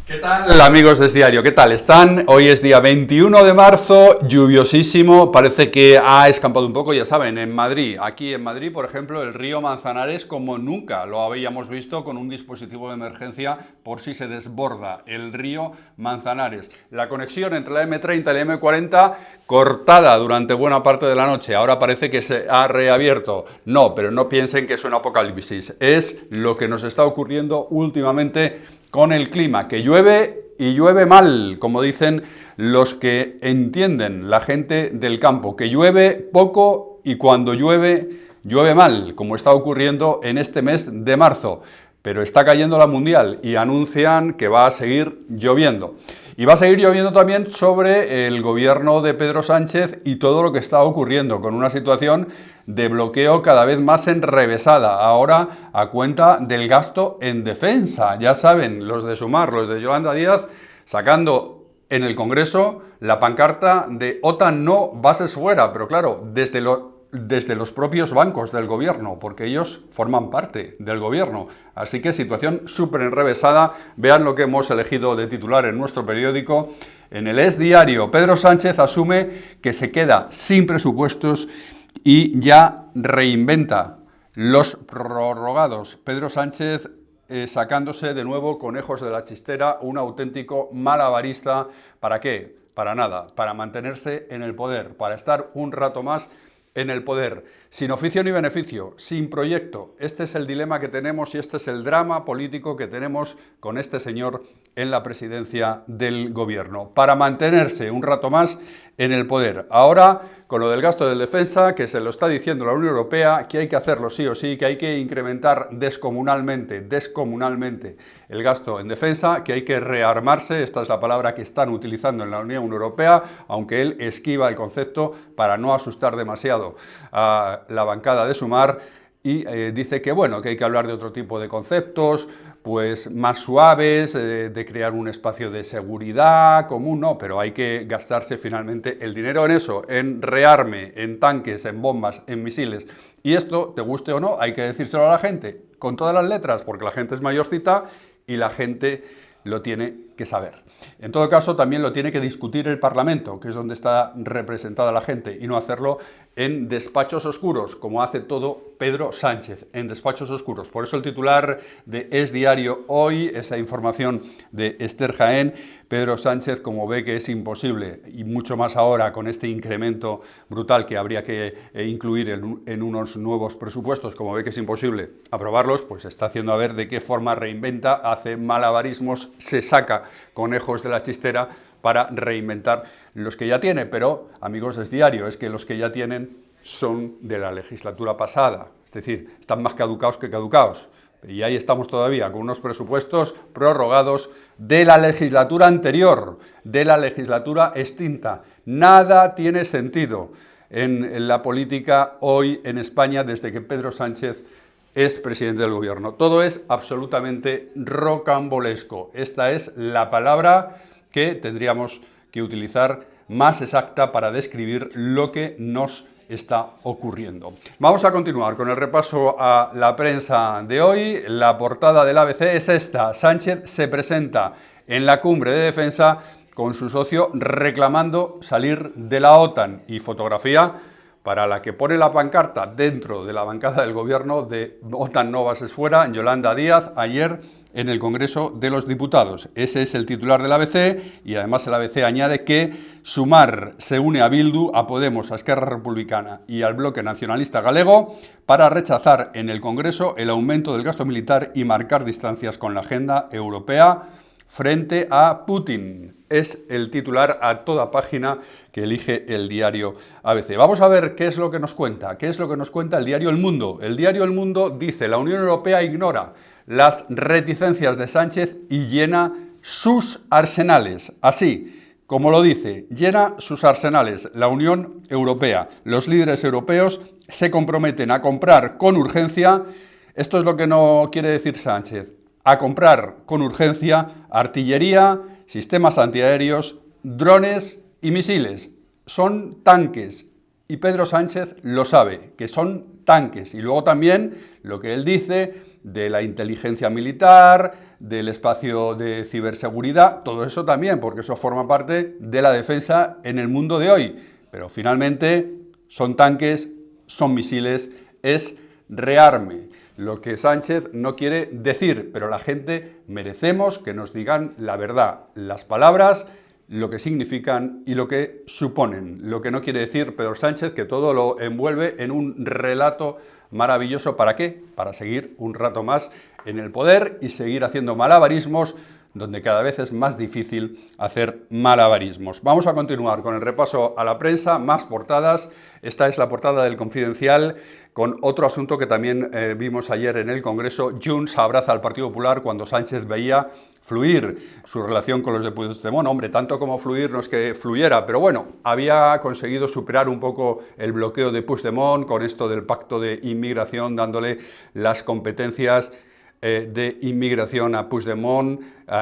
¿Qué tal, amigos de Diario? ¿Qué tal están? Hoy es día 21 de marzo, lluviosísimo, parece que ha escampado un poco, ya saben, en Madrid. Aquí en Madrid, por ejemplo, el río Manzanares como nunca lo habíamos visto, con un dispositivo de emergencia por si se desborda el río Manzanares. La conexión entre la M30 y la M40 cortada durante buena parte de la noche, ahora parece que se ha reabierto. No, pero no piensen que es un apocalipsis, es lo que nos está ocurriendo últimamente con el clima, que llueve y llueve mal, como dicen los que entienden, la gente del campo, que llueve poco y cuando llueve, llueve mal, como está ocurriendo en este mes de marzo. Pero está cayendo la mundial y anuncian que va a seguir lloviendo. Y va a seguir lloviendo también sobre el gobierno de Pedro Sánchez y todo lo que está ocurriendo, con una situación de bloqueo cada vez más enrevesada, ahora a cuenta del gasto en defensa. Ya saben, los de Sumar, los de Yolanda Díaz, sacando en el Congreso la pancarta de OTAN no, bases fuera, pero claro, desde los propios bancos del gobierno, porque ellos forman parte del gobierno. Así que situación súper enrevesada. Vean lo que hemos elegido de titular en nuestro periódico. En el Es Diario, Pedro Sánchez asume que se queda sin presupuestos y ya reinventa los prorrogados. Pedro Sánchez sacándose de nuevo conejos de la chistera, un auténtico malabarista. ¿Para qué? Para nada, para mantenerse en el poder, para estar un rato más en el poder, sin oficio ni beneficio, sin proyecto. Este es el dilema que tenemos y este es el drama político que tenemos con este señor en la presidencia del gobierno, para mantenerse un rato más en el poder. Ahora, con lo del gasto de defensa, que se lo está diciendo la Unión Europea, que hay que hacerlo sí o sí, que hay que incrementar descomunalmente el gasto en defensa, que hay que rearmarse, esta es la palabra que están utilizando en la Unión Europea, aunque él esquiva el concepto para no asustar demasiado a la bancada de Sumar, y dice que bueno, que hay que hablar de otro tipo de conceptos, pues más suaves, de crear un espacio de seguridad común, no, pero hay que gastarse finalmente el dinero en eso, en rearme, en tanques, en bombas, en misiles. Y esto, te guste o no, hay que decírselo a la gente, con todas las letras, porque la gente es mayorcita y la gente lo tiene que saber. En todo caso, también lo tiene que discutir el Parlamento, que es donde está representada la gente, y no hacerlo en despachos oscuros, como hace todo Pedro Sánchez, en despachos oscuros. Por eso el titular de Es Diario hoy, esa información de Esther Jaén, Pedro Sánchez, como ve que es imposible, y mucho más ahora con este incremento brutal que habría que incluir en unos nuevos presupuestos, como ve que es imposible aprobarlos, pues está haciendo a ver de qué forma reinventa, hace malabarismos, se saca conejos de la chistera para reinventar los que ya tiene. Pero, amigos del diario, es que los que ya tienen son de la legislatura pasada, es decir, están más caducados que caducados. Y ahí estamos todavía con unos presupuestos prorrogados de la legislatura anterior, de la legislatura extinta. Nada tiene sentido en la política hoy en España desde que Pedro Sánchez es presidente del gobierno. Todo es absolutamente rocambolesco. Esta es la palabra que tendríamos que utilizar más exacta para describir lo que nos está ocurriendo. Vamos a continuar con el repaso a la prensa de hoy. La portada del ABC es esta. Sánchez se presenta en la cumbre de defensa con su socio reclamando salir de la OTAN, y fotografía para la que pone la pancarta dentro de la bancada del gobierno de OTAN no, bases fuera, Yolanda Díaz, ayer en el Congreso de los Diputados. Ese es el titular del ABC, y además el ABC añade que Sumar se une a Bildu, a Podemos, a Esquerra Republicana y al Bloque Nacionalista Galego para rechazar en el Congreso el aumento del gasto militar y marcar distancias con la agenda europea frente a Putin. Es el titular a toda página que elige el diario ABC. Vamos a ver qué es lo que nos cuenta. ¿Qué es lo que nos cuenta el diario El Mundo? El diario El Mundo dice: la Unión Europea ignora las reticencias de Sánchez y llena sus arsenales. Así como lo dice, llena sus arsenales. La Unión Europea, los líderes europeos se comprometen a comprar con urgencia, esto es lo que no quiere decir Sánchez, a comprar con urgencia artillería, sistemas antiaéreos, drones y misiles. Son tanques, y Pedro Sánchez lo sabe, que son tanques. Y luego también lo que él dice de la inteligencia militar, del espacio de ciberseguridad, todo eso también, porque eso forma parte de la defensa en el mundo de hoy. Pero finalmente son tanques, son misiles, es rearme. Lo que Sánchez no quiere decir, pero la gente merecemos que nos digan la verdad, las palabras, lo que significan y lo que suponen. Lo que no quiere decir Pedro Sánchez, que todo lo envuelve en un relato maravilloso. ¿Para qué? Para seguir un rato más en el poder y seguir haciendo malabarismos donde cada vez es más difícil hacer malabarismos. Vamos a continuar con el repaso a la prensa, más portadas. Esta es la portada del Confidencial, con otro asunto que también vimos ayer en el Congreso. Junts abraza al Partido Popular cuando Sánchez veía fluir su relación con los de Puigdemont. Hombre, tanto como fluir no es que fluyera, pero bueno, había conseguido superar un poco el bloqueo de Puigdemont con esto del pacto de inmigración, dándole las competencias de inmigración a Puigdemont,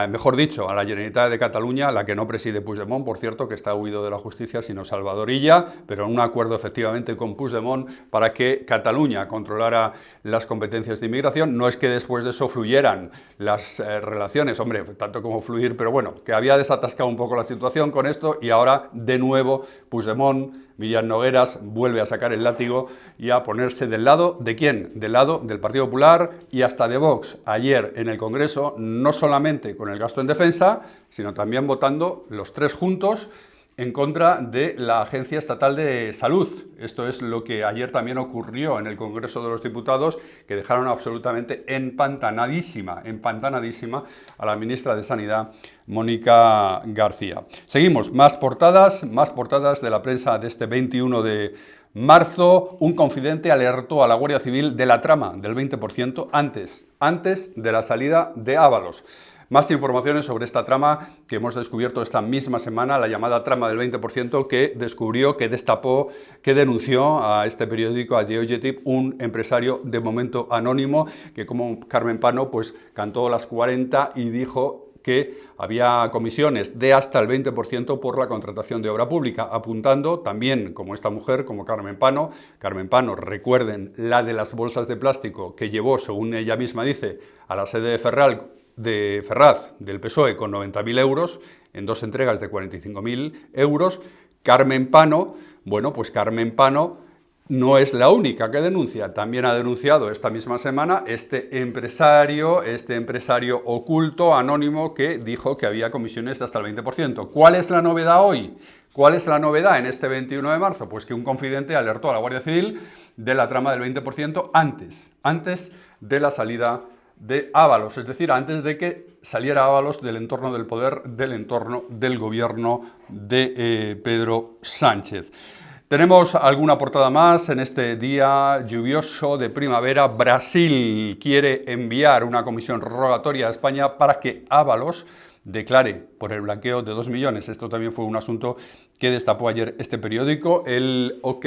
mejor dicho, a la Generalitat de Cataluña, la que no preside Puigdemont, por cierto, que está huido de la justicia, sino Salvador Illa, pero en un acuerdo efectivamente con Puigdemont para que Cataluña controlara las competencias de inmigración. No es que después de eso fluyeran las relaciones, hombre, tanto como fluir, pero bueno, que había desatascado un poco la situación con esto y ahora de nuevo Puigdemont, Millán Nogueras, vuelve a sacar el látigo y a ponerse del lado ¿de quién? Del lado del Partido Popular y hasta de Vox. Ayer en el Congreso, no solamente con el gasto en defensa, sino también votando los tres juntos en contra de la Agencia Estatal de Salud. Esto es lo que ayer también ocurrió en el Congreso de los Diputados, que dejaron absolutamente empantanadísima a la ministra de Sanidad, Mónica García. Seguimos, más portadas de la prensa de este 21 de marzo. Un confidente alertó a la Guardia Civil de la trama del 20% antes de la salida de Ábalos. Más informaciones sobre esta trama que hemos descubierto esta misma semana, la llamada trama del 20%, que descubrió, que destapó, que denunció a este periódico, a The Objective, un empresario de momento anónimo, que como Carmen Pano, pues cantó las 40 y dijo que había comisiones de hasta el 20% por la contratación de obra pública, apuntando también, como esta mujer, como Carmen Pano, recuerden, la de las bolsas de plástico que llevó, según ella misma dice, a la sede de Ferraz del PSOE con 90.000 euros, en dos entregas de 45.000 euros. Carmen Pano, bueno, pues Carmen Pano no es la única que denuncia, también ha denunciado esta misma semana este empresario oculto, anónimo, que dijo que había comisiones de hasta el 20%. ¿Cuál es la novedad hoy? ¿Cuál es la novedad en este 21 de marzo? Pues que un confidente alertó a la Guardia Civil de la trama del 20% antes de la salida de Ábalos, es decir, antes de que saliera Ábalos del entorno del poder, del entorno del gobierno de Pedro Sánchez. Tenemos alguna portada más en este día lluvioso de primavera. Brasil quiere enviar una comisión rogatoria a España para que Ábalos declare por el blanqueo de 2 millones. Esto también fue un asunto que destapó ayer este periódico, el OK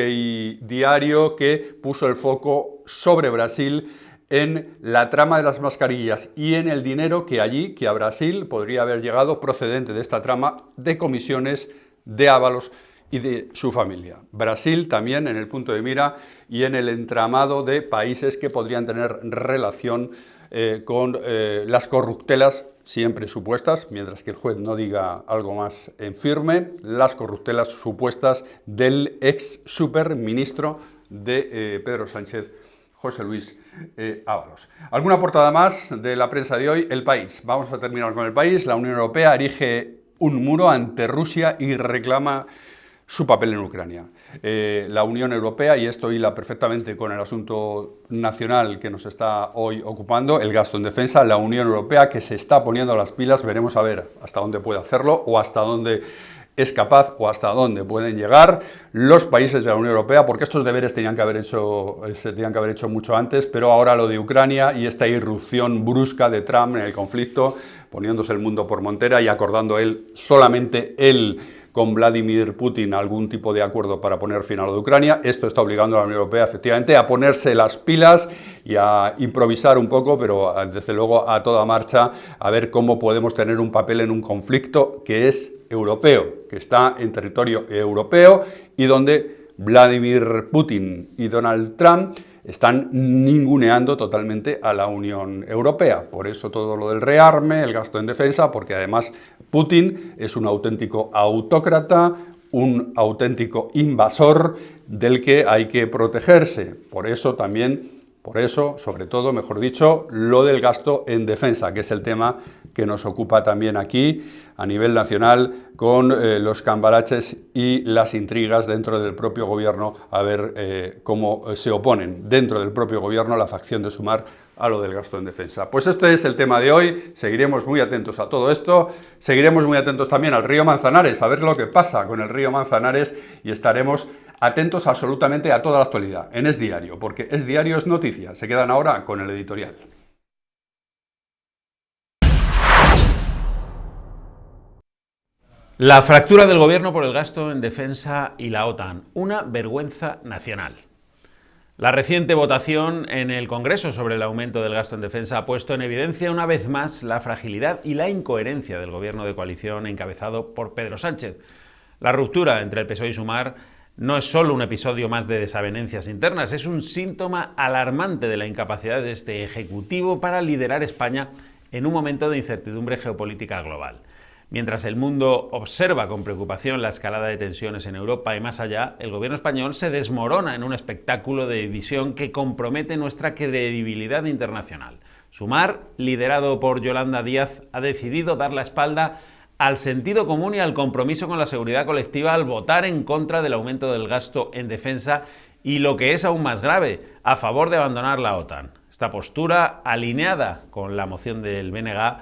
Diario, que puso el foco sobre Brasil en la trama de las mascarillas y en el dinero que a Brasil podría haber llegado procedente de esta trama de comisiones de Ábalos y de su familia. Brasil también en el punto de mira y en el entramado de países que podrían tener relación con las corruptelas, siempre supuestas, mientras que el juez no diga algo más en firme, las corruptelas supuestas del ex superministro de Pedro Sánchez, José Luis Ábalos. ¿Alguna portada más de la prensa de hoy? El País. Vamos a terminar con El País. La Unión Europea erige un muro ante Rusia y reclama su papel en Ucrania. La Unión Europea, y esto hila perfectamente con el asunto nacional que nos está hoy ocupando, el gasto en defensa, la Unión Europea que se está poniendo las pilas, veremos a ver hasta dónde puede hacerlo o hasta dónde es capaz o hasta dónde pueden llegar los países de la Unión Europea, porque estos deberes se tenían que haber hecho mucho antes, pero ahora lo de Ucrania y esta irrupción brusca de Trump en el conflicto, poniéndose el mundo por montera y acordando solamente él, con Vladimir Putin algún tipo de acuerdo para poner fin a lo de Ucrania. Esto está obligando a la Unión Europea efectivamente a ponerse las pilas y a improvisar un poco, pero desde luego a toda marcha, a ver cómo podemos tener un papel en un conflicto que es europeo, que está en territorio europeo y donde Vladimir Putin y Donald Trump están ninguneando totalmente a la Unión Europea. Por eso todo lo del rearme, el gasto en defensa, porque además Putin es un auténtico autócrata, un auténtico invasor del que hay que protegerse. Por eso, sobre todo, mejor dicho, lo del gasto en defensa, que es el tema que nos ocupa también aquí a nivel nacional con los cambalaches y las intrigas dentro del propio gobierno, a ver cómo se oponen dentro del propio gobierno la facción de Sumar a lo del gasto en defensa. Pues este es el tema de hoy, seguiremos muy atentos a todo esto, seguiremos muy atentos también al río Manzanares, a ver lo que pasa con el río Manzanares y estaremos atentos absolutamente a toda la actualidad en Es Diario, porque Es Diario es noticia. Se quedan ahora con el editorial. La fractura del gobierno por el gasto en defensa y la OTAN, una vergüenza nacional. La reciente votación en el Congreso sobre el aumento del gasto en defensa ha puesto en evidencia una vez más la fragilidad y la incoherencia del gobierno de coalición encabezado por Pedro Sánchez. La ruptura entre el PSOE y Sumar no es solo un episodio más de desavenencias internas, es un síntoma alarmante de la incapacidad de este Ejecutivo para liderar España en un momento de incertidumbre geopolítica global. Mientras el mundo observa con preocupación la escalada de tensiones en Europa y más allá, el gobierno español se desmorona en un espectáculo de división que compromete nuestra credibilidad internacional. Sumar, liderado por Yolanda Díaz, ha decidido dar la espalda al sentido común y al compromiso con la seguridad colectiva al votar en contra del aumento del gasto en defensa y, lo que es aún más grave, a favor de abandonar la OTAN. Esta postura, alineada con la moción del BNG,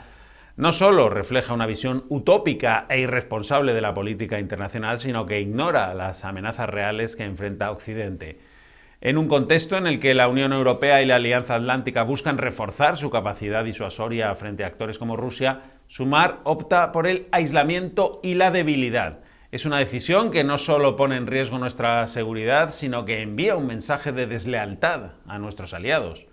no solo refleja una visión utópica e irresponsable de la política internacional, sino que ignora las amenazas reales que enfrenta Occidente. En un contexto en el que la Unión Europea y la Alianza Atlántica buscan reforzar su capacidad disuasoria frente a actores como Rusia, Sumar opta por el aislamiento y la debilidad. Es una decisión que no solo pone en riesgo nuestra seguridad, sino que envía un mensaje de deslealtad a nuestros aliados.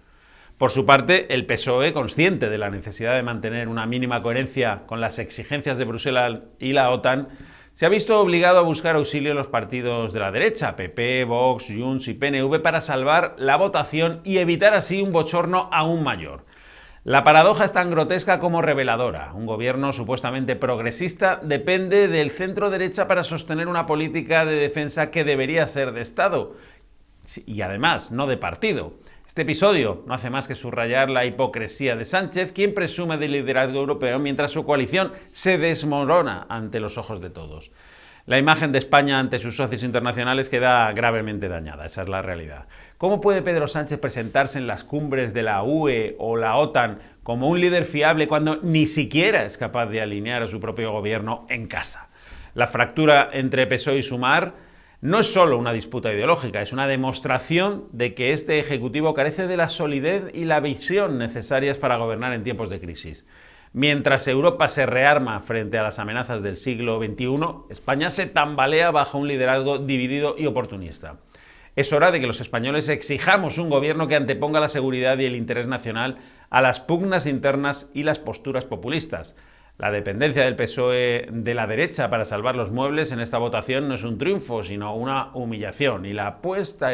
Por su parte, el PSOE, consciente de la necesidad de mantener una mínima coherencia con las exigencias de Bruselas y la OTAN, se ha visto obligado a buscar auxilio en los partidos de la derecha, PP, Vox, Junts y PNV, para salvar la votación y evitar así un bochorno aún mayor. La paradoja es tan grotesca como reveladora. Un gobierno supuestamente progresista depende del centro-derecha para sostener una política de defensa que debería ser de Estado y además no de partido. Este episodio no hace más que subrayar la hipocresía de Sánchez, quien presume de liderazgo europeo mientras su coalición se desmorona ante los ojos de todos. La imagen de España ante sus socios internacionales queda gravemente dañada, esa es la realidad. ¿Cómo puede Pedro Sánchez presentarse en las cumbres de la UE o la OTAN como un líder fiable cuando ni siquiera es capaz de alinear a su propio gobierno en casa? La fractura entre PSOE y Sumar no es solo una disputa ideológica, es una demostración de que este Ejecutivo carece de la solidez y la visión necesarias para gobernar en tiempos de crisis. Mientras Europa se rearma frente a las amenazas del siglo XXI, España se tambalea bajo un liderazgo dividido y oportunista. Es hora de que los españoles exijamos un gobierno que anteponga la seguridad y el interés nacional a las pugnas internas y las posturas populistas. La dependencia del PSOE de la derecha para salvar los muebles en esta votación no es un triunfo, sino una humillación. Y la apuesta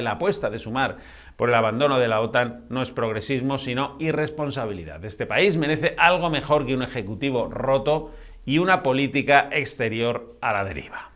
de Sumar por el abandono de la OTAN no es progresismo, sino irresponsabilidad. Este país merece algo mejor que un ejecutivo roto y una política exterior a la deriva.